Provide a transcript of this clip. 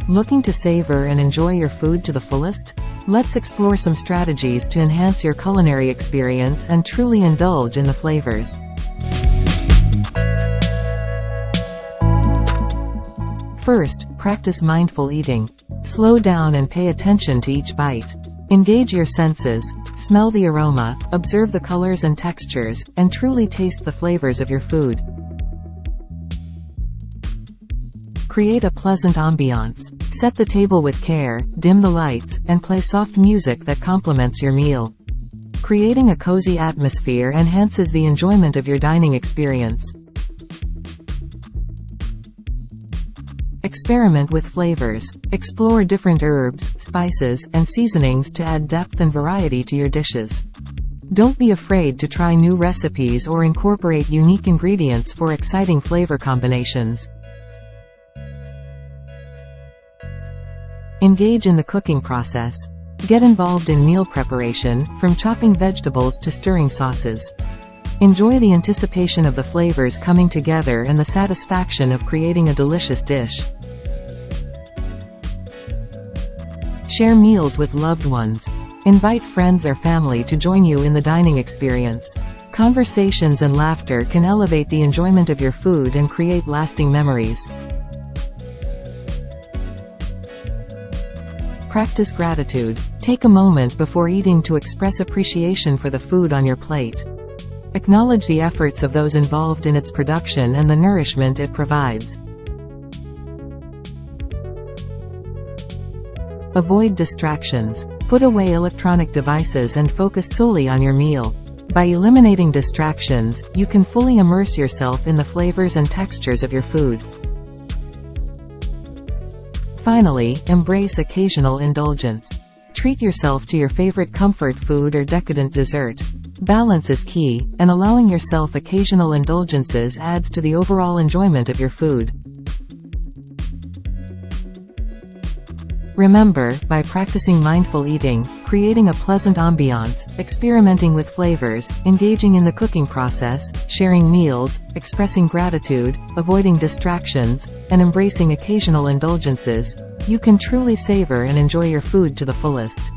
Looking to savor and enjoy your food to the fullest? Let's explore some strategies to enhance your culinary experience and truly indulge in the flavors. First, practice mindful eating. Slow down and pay attention to each bite. Engage your senses, smell the aroma, observe the colors and textures, and truly taste the flavors of your food. Create a pleasant ambiance. Set the table with care, dim the lights, and play soft music that complements your meal. Creating a cozy atmosphere enhances the enjoyment of your dining experience. Experiment with flavors. Explore different herbs, spices, and seasonings to add depth and variety to your dishes. Don't be afraid to try new recipes or incorporate unique ingredients for exciting flavor combinations. Engage in the cooking process. Get involved in meal preparation, from chopping vegetables to stirring sauces. Enjoy the anticipation of the flavors coming together and the satisfaction of creating a delicious dish. Share meals with loved ones. Invite friends or family to join you in the dining experience. Conversations and laughter can elevate the enjoyment of your food and create lasting memories. Practice gratitude. Take a moment before eating to express appreciation for the food on your plate. Acknowledge the efforts of those involved in its production and the nourishment it provides. Avoid distractions. Put away electronic devices and focus solely on your meal. By eliminating distractions, you can fully immerse yourself in the flavors and textures of your food. Finally, embrace occasional indulgence. Treat yourself to your favorite comfort food or decadent dessert. Balance is key, and allowing yourself occasional indulgences adds to the overall enjoyment of your food. Remember, by practicing mindful eating, creating a pleasant ambiance, experimenting with flavors, engaging in the cooking process, sharing meals, expressing gratitude, avoiding distractions, and embracing occasional indulgences, you can truly savor and enjoy your food to the fullest.